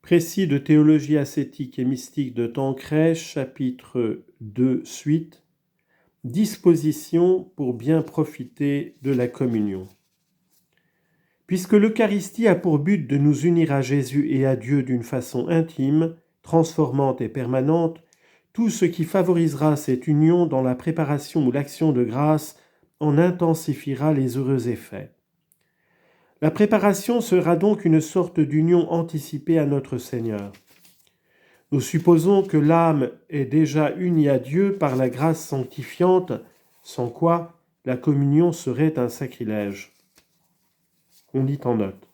Précis de théologie ascétique et mystique de Tancrède, chapitre 2, suite. Disposition pour bien profiter de la communion. Puisque l'Eucharistie a pour but de nous unir à Jésus et à Dieu d'une façon intime, transformante et permanente, tout ce qui favorisera cette union dans la préparation ou l'action de grâce en intensifiera les heureux effets. La préparation sera donc une sorte d'union anticipée à notre Seigneur. Nous supposons que l'âme est déjà unie à Dieu par la grâce sanctifiante, sans quoi la communion serait un sacrilège. On dit en note.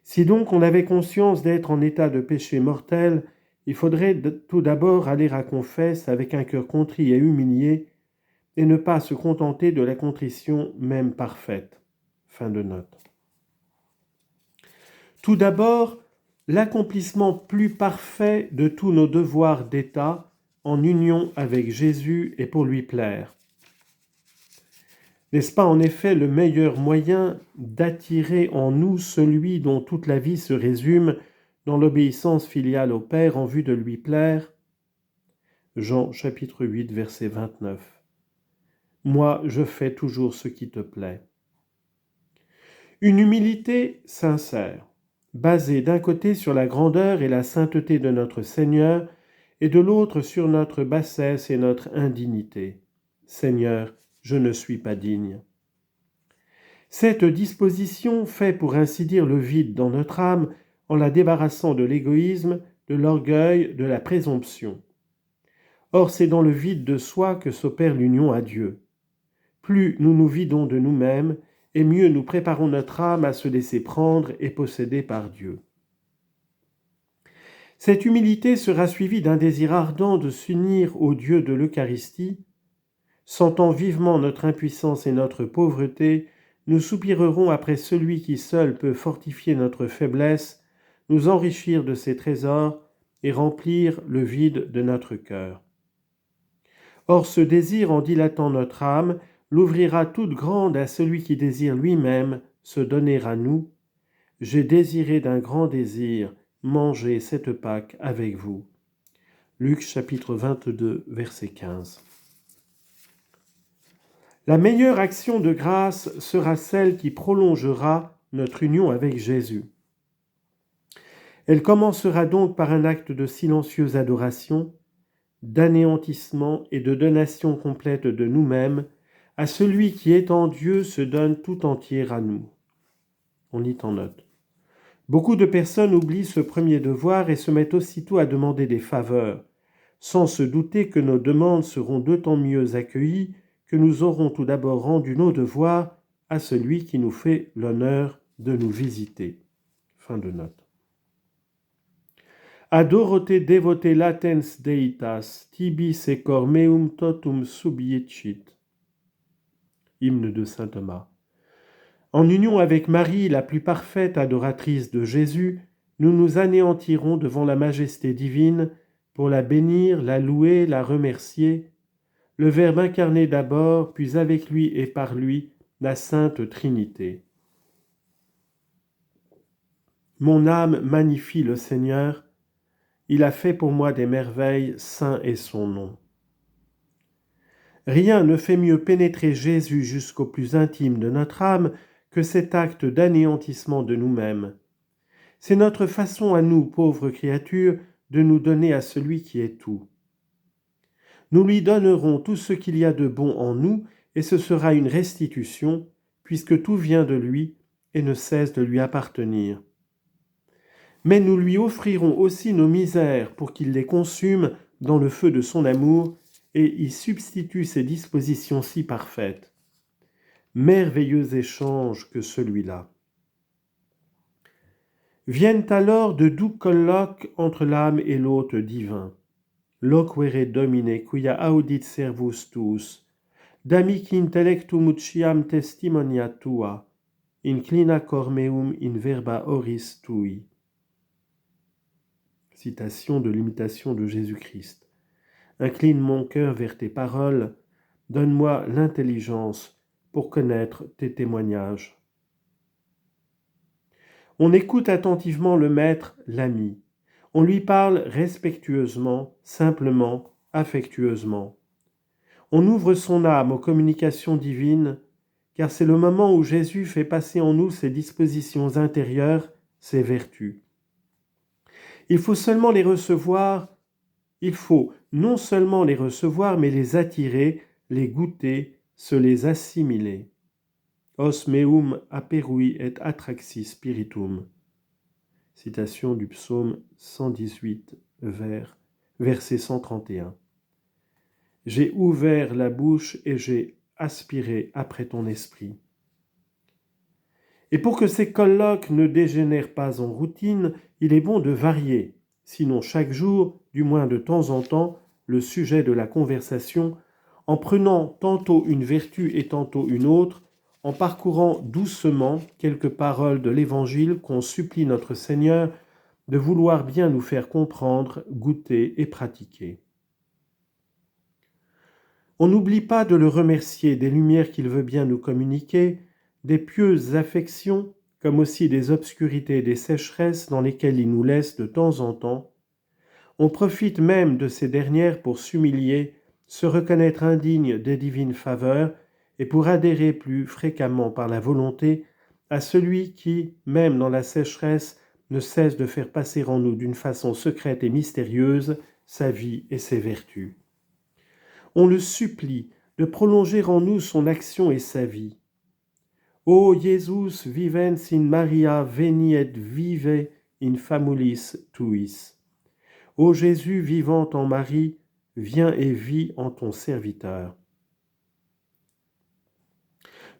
Si donc on avait conscience d'être en état de péché mortel, il faudrait tout d'abord aller à confesse avec un cœur contrit et humilié, et ne pas se contenter de la contrition même parfaite. Fin de note. Tout d'abord, l'accomplissement plus parfait de tous nos devoirs d'État en union avec Jésus et pour lui plaire. N'est-ce pas en effet le meilleur moyen d'attirer en nous celui dont toute la vie se résume dans l'obéissance filiale au Père en vue de lui plaire ? Jean chapitre 8, verset 29. Moi, je fais toujours ce qui te plaît. Une humilité sincère, basée d'un côté sur la grandeur et la sainteté de notre Seigneur et de l'autre sur notre bassesse et notre indignité. Seigneur, je ne suis pas digne. Cette disposition fait pour ainsi dire le vide dans notre âme en la débarrassant de l'égoïsme, de l'orgueil, de la présomption. Or, c'est dans le vide de soi que s'opère l'union à Dieu. Plus nous nous vidons de nous-mêmes, et mieux nous préparons notre âme à se laisser prendre et posséder par Dieu. Cette humilité sera suivie d'un désir ardent de s'unir au Dieu de l'Eucharistie. Sentant vivement notre impuissance et notre pauvreté, nous soupirerons après celui qui seul peut fortifier notre faiblesse, nous enrichir de ses trésors et remplir le vide de notre cœur. Or, ce désir, en dilatant notre âme, l'ouvrira toute grande à celui qui désire lui-même se donner à nous. J'ai désiré d'un grand désir manger cette Pâque avec vous. Luc chapitre 22, verset 15. La meilleure action de grâce sera celle qui prolongera notre union avec Jésus. Elle commencera donc par un acte de silencieuse adoration, d'anéantissement et de donation complète de nous-mêmes à celui qui est en Dieu se donne tout entier à nous. On lit en note. Beaucoup de personnes oublient ce premier devoir et se mettent aussitôt à demander des faveurs, sans se douter que nos demandes seront d'autant mieux accueillies que nous aurons tout d'abord rendu nos devoirs à celui qui nous fait l'honneur de nous visiter. Fin de note. Adorote devote latens deitas, tibi secor meum totum subiecit. Hymne de saint Thomas. En union avec Marie, la plus parfaite adoratrice de Jésus, nous nous anéantirons devant la majesté divine pour la bénir, la louer, la remercier, le Verbe incarné d'abord, puis avec lui et par lui, la Sainte Trinité. Mon âme magnifie le Seigneur, il a fait pour moi des merveilles, saint est son nom. Rien ne fait mieux pénétrer Jésus jusqu'au plus intime de notre âme que cet acte d'anéantissement de nous-mêmes. C'est notre façon à nous, pauvres créatures, de nous donner à celui qui est tout. Nous lui donnerons tout ce qu'il y a de bon en nous, et ce sera une restitution, puisque tout vient de lui et ne cesse de lui appartenir. Mais nous lui offrirons aussi nos misères pour qu'il les consume dans le feu de son amour et y substitue ses dispositions si parfaites. Merveilleux échange que celui-là. Viennent alors de doux colloques entre l'âme et l'hôte divin. Loquere Domine, quia audit servus tuus, d'amici intellectum utiam testimonia tua, inclina cor meum in verba oris tui. Citation de l'imitation de Jésus-Christ. Incline mon cœur vers tes paroles, donne-moi l'intelligence pour connaître tes témoignages. On écoute attentivement le maître, l'ami. On lui parle respectueusement, simplement, affectueusement. On ouvre son âme aux communications divines, car c'est le moment où Jésus fait passer en nous ses dispositions intérieures, ses vertus. Il faut non seulement les recevoir, mais les attirer, les goûter, se les assimiler. Os meum aperui et attraxi spiritum. Citation du psaume 118, verset 131. J'ai ouvert la bouche et j'ai aspiré après ton esprit. Et pour que ces colloques ne dégénèrent pas en routine, il est bon de varier, sinon chaque jour, du moins de temps en temps, le sujet de la conversation, en prenant tantôt une vertu et tantôt une autre, en parcourant doucement quelques paroles de l'Évangile qu'on supplie notre Seigneur de vouloir bien nous faire comprendre, goûter et pratiquer. On n'oublie pas de le remercier des lumières qu'il veut bien nous communiquer, des pieuses affections, comme aussi des obscurités et des sécheresses dans lesquelles il nous laisse de temps en temps. On profite même de ces dernières pour s'humilier, se reconnaître indigne des divines faveurs et pour adhérer plus fréquemment par la volonté à celui qui, même dans la sécheresse, ne cesse de faire passer en nous d'une façon secrète et mystérieuse sa vie et ses vertus. On le supplie de prolonger en nous son action et sa vie. O Jesus vivens in Maria veni et vive in famulis tuis. Ô Jésus vivant en Marie, viens et vis en ton serviteur.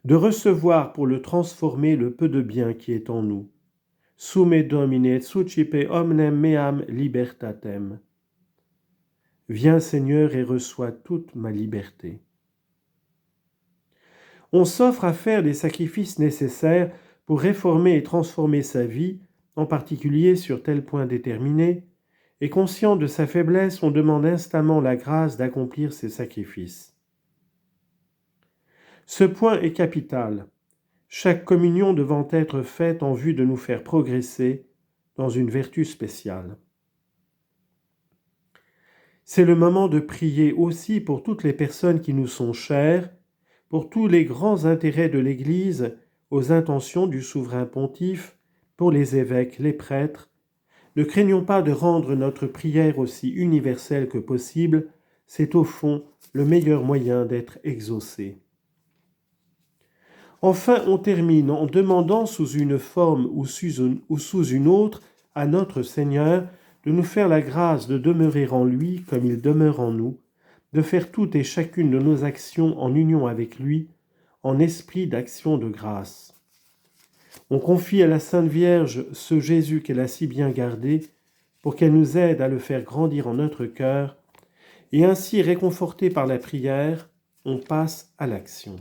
De recevoir pour le transformer le peu de bien qui est en nous. Summe Domine et sucipe omnem meam libertatem. Viens Seigneur et reçois toute ma liberté. On s'offre à faire les sacrifices nécessaires pour réformer et transformer sa vie, en particulier sur tel point déterminé, et conscient de sa faiblesse, on demande instamment la grâce d'accomplir ces sacrifices. Ce point est capital, chaque communion devant être faite en vue de nous faire progresser dans une vertu spéciale. C'est le moment de prier aussi pour toutes les personnes qui nous sont chères, pour tous les grands intérêts de l'Église, aux intentions du souverain pontife, pour les évêques, les prêtres. Ne craignons pas de rendre notre prière aussi universelle que possible, c'est au fond le meilleur moyen d'être exaucé. Enfin, on termine en demandant sous une forme ou sous une autre à notre Seigneur de nous faire la grâce de demeurer en lui comme il demeure en nous, de faire toutes et chacune de nos actions en union avec lui, en esprit d'action de grâce. On confie à la Sainte Vierge ce Jésus qu'elle a si bien gardé, pour qu'elle nous aide à le faire grandir en notre cœur, et ainsi réconforté par la prière, on passe à l'action.